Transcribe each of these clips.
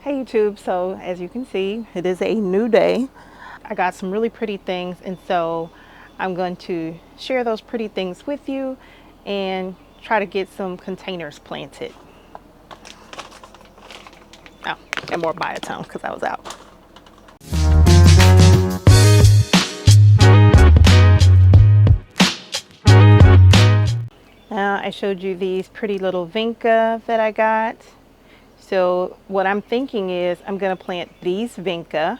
Hey YouTube, so as you can see, it is a new day. I got some really pretty things, and so I'm going to share those pretty things with you and try to get some containers planted. Oh, and more biotone because I was out. Now I showed you these pretty little vinca that I got. So what I'm thinking is I'm going to plant these vinca,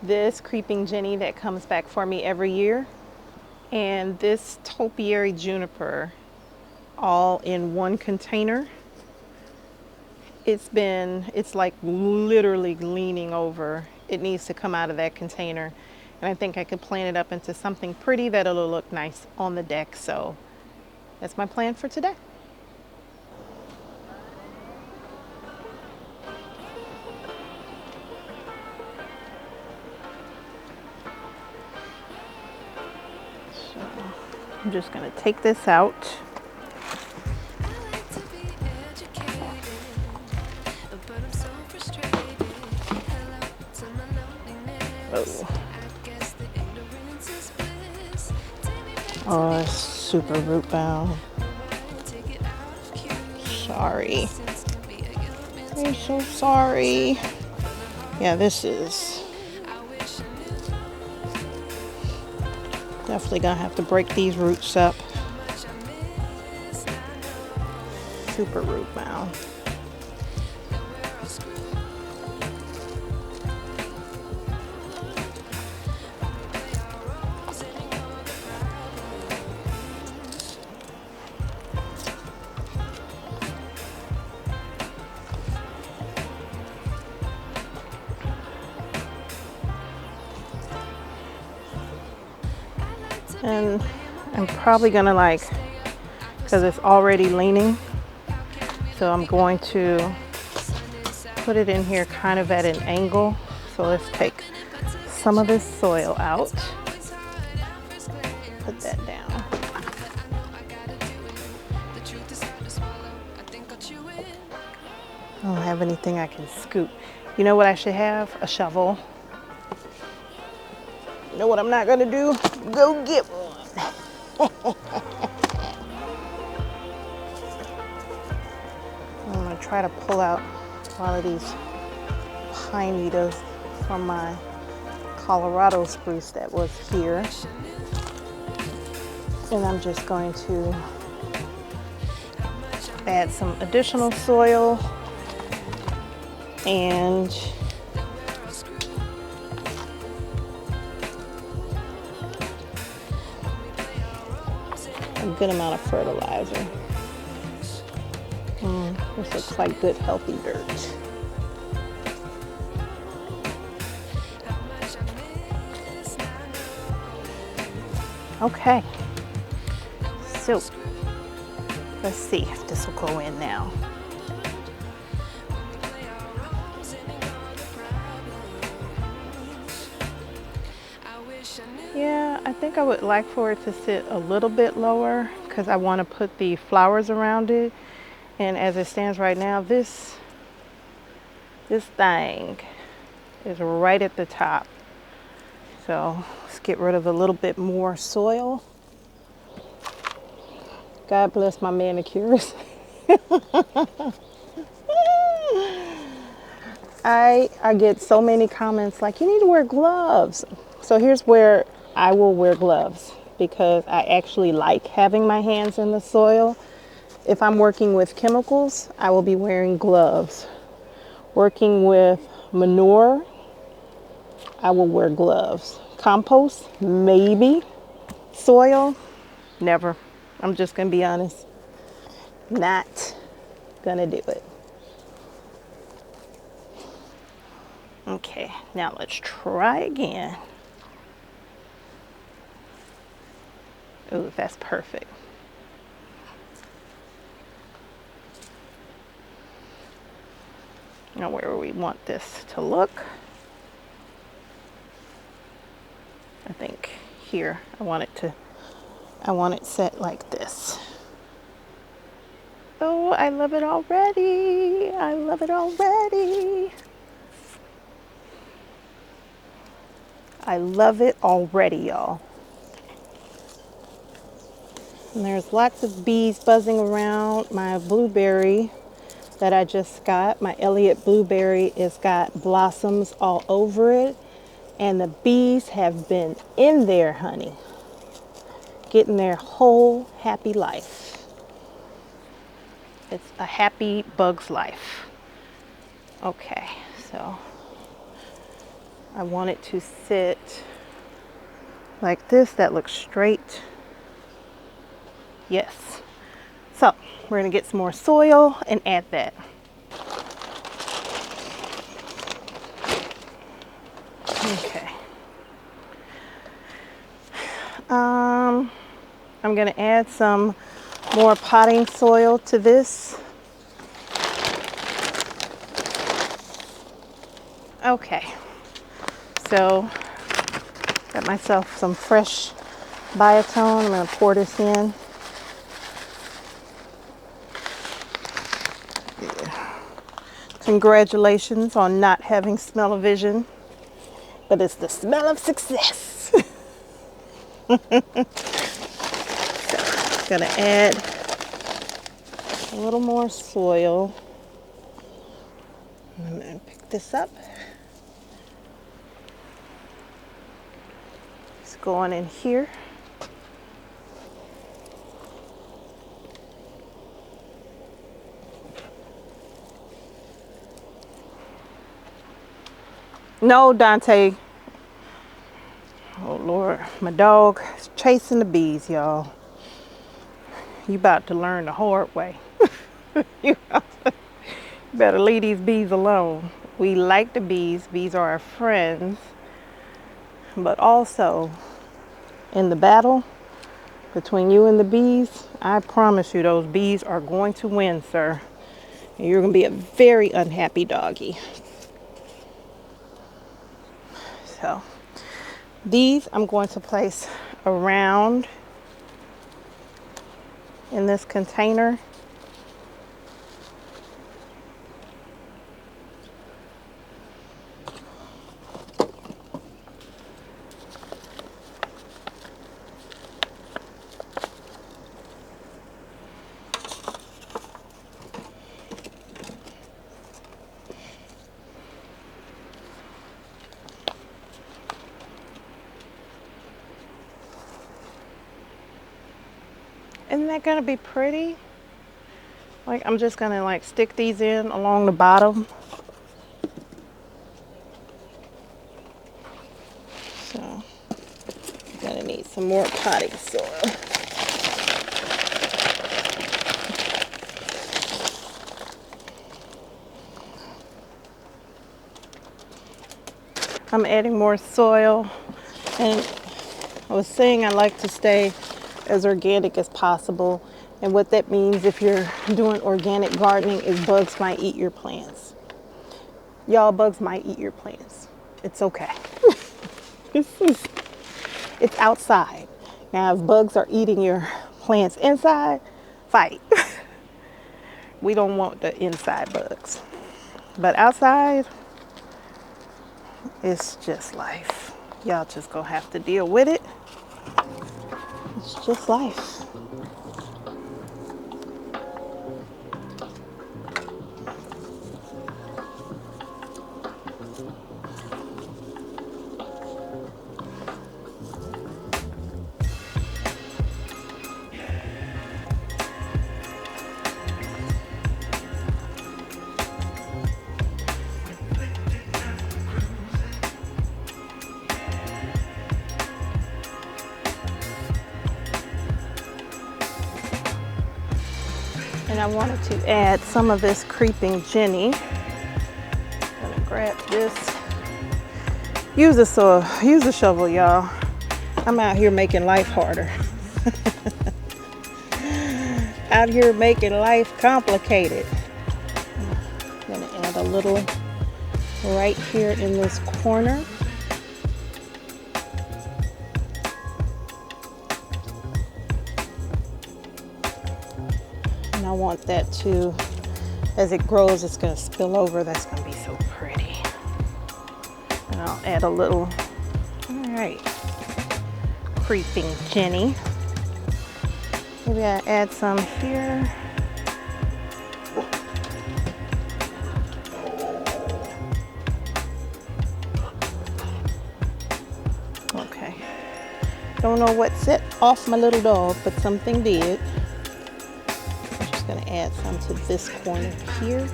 this creeping Jenny that comes back for me every year, and this topiary juniper all in one container. It's like literally leaning over. It needs to come out of that container. And I think I could plant it up into something pretty that'll look nice on the deck. So that's my plan for today. So I'm just gonna take this out. Oh, it's super root bound. Sorry. I'm so sorry. Yeah, this is definitely gonna have to break these roots up. Super root bound. And I'm probably gonna because it's already leaning, so I'm going to put it in here kind of at an angle. So let's take some of this soil out, put that down. I don't have anything I can scoop. You know what I should have? A shovel. You know what I'm not gonna do? Go get one. I'm gonna try to pull out one of these pine needles from my Colorado spruce that was here. And I'm just going to add some additional soil and a good amount of fertilizer. This looks like good, healthy dirt. Okay, so let's see if this will go in now. Yeah, I think I would like for it to sit a little bit lower because I want to put the flowers around it. And as it stands right now, this thing is right at the top. So let's get rid of a little bit more soil. God bless my manicures. I get so many comments like, you need to wear gloves. So here's where I will wear gloves because I actually like having my hands in the soil. If I'm working with chemicals, I will be wearing gloves. Working with manure, I will wear gloves. Compost, maybe. Soil, never. I'm just gonna be honest. Not gonna do it. Okay, now let's try again. Ooh, that's perfect. Now where we want this to look. I think here, I want it set like this. Oh, I love it already. I love it already. I love it already, y'all. And there's lots of bees buzzing around my blueberry that I just got. My Elliott blueberry has got blossoms all over it. And the bees have been in there, honey, getting their whole happy life. It's a happy bug's life. Okay, so I want it to sit like this. That looks straight. Yes. So we're gonna get some more soil and add that. Okay. I'm gonna add some more potting soil to this. Okay. So got myself some fresh biotone. I'm gonna pour this in. Congratulations on not having smell-o-vision, but it's the smell of success. So, gonna add a little more soil. I'm gonna pick this up. It's going in here. No, Dante. Oh Lord, my dog is chasing the bees, y'all. You about to learn the hard way. You better leave these bees alone. We like the bees. Bees are our friends. But also, in the battle between you and the bees, I promise you those bees are going to win, sir. And you're going to be a very unhappy doggy. So, these I'm going to place around in this container. Isn't that gonna be pretty? Like, I'm just gonna like stick these in along the bottom. So, I'm gonna need some more potting soil. I'm adding more soil, and I was saying I like to stay as organic as possible. And what that means if you're doing organic gardening is bugs might eat your plants. Y'all, bugs might eat your plants. It's okay. It's outside. Now, if bugs are eating your plants inside, fight. We don't want the inside bugs. But outside, it's just life. Y'all just gonna have to deal with it. It's just life. And I wanted to add some of this creeping Jenny. I'm gonna grab this. Use a shovel, y'all. I'm out here making life harder. Out here making life complicated. I'm gonna add a little right here in this corner. And I want that to, as it grows, it's gonna spill over. That's gonna be so pretty. And I'll add a little All right, creeping Jenny. Maybe I add some here. Okay. Don't know what set off my little dog, but something did. I'm just gonna add some to this corner here.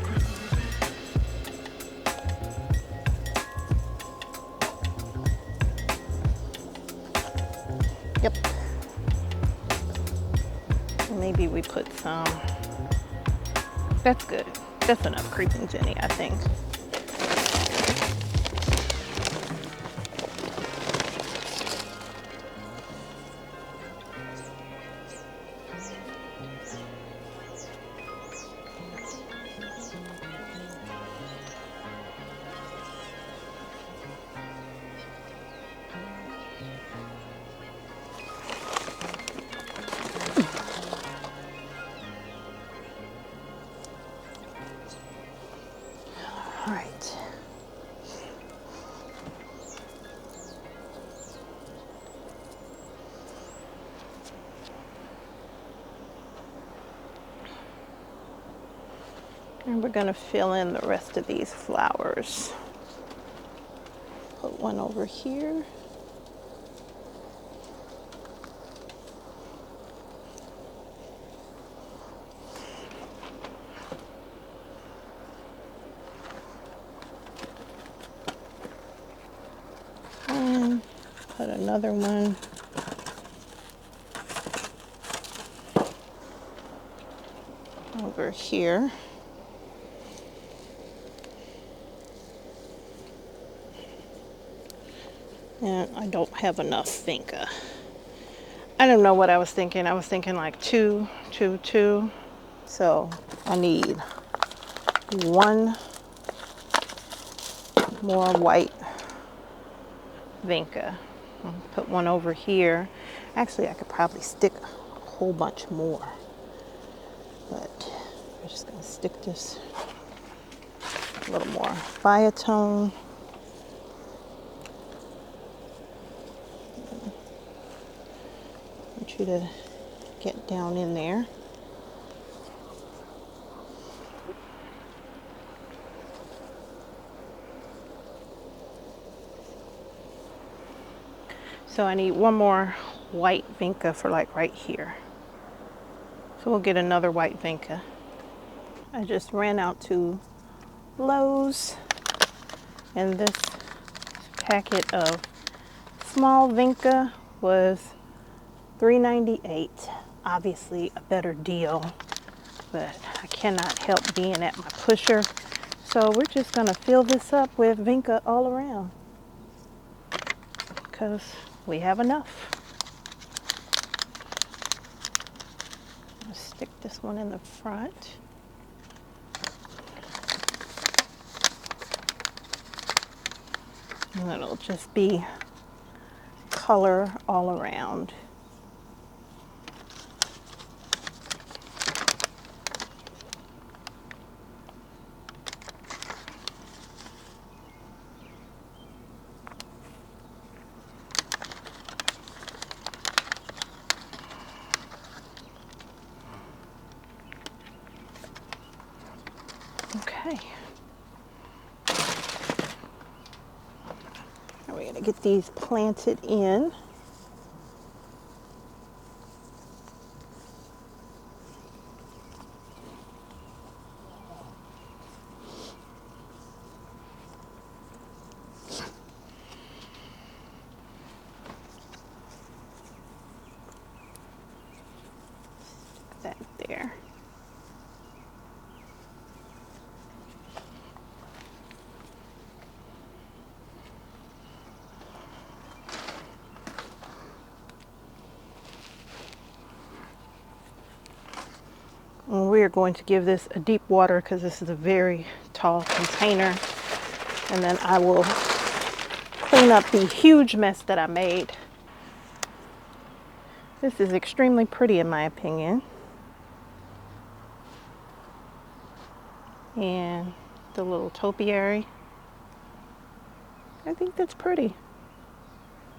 Yep. Maybe we put some. That's good. That's enough creeping Jenny, I think. All right. And we're gonna fill in the rest of these flowers. Put one over here. And put another one over here. And I don't have enough vinca. I don't know what I was thinking. I was thinking like 2, 2, 2. So I need one more white vinca. I'll put one over here. Actually, I could probably stick a whole bunch more. But I'm just going to stick this a little more biotone. I want you to get down in there. So I need one more white vinca for like right here. So we'll get another white vinca. I just ran out to Lowe's, and this packet of small vinca was $3.98. Obviously a better deal, but I cannot help being at my pusher. So we're just gonna fill this up with vinca all around because we have enough. I'll stick this one in the front. And it'll just be color all around. Okay. Now we're going to get these planted in. That there. And we are going to give this a deep water because this is a very tall container. And then I will clean up the huge mess that I made. This is extremely pretty in my opinion. And the little topiary. I think that's pretty.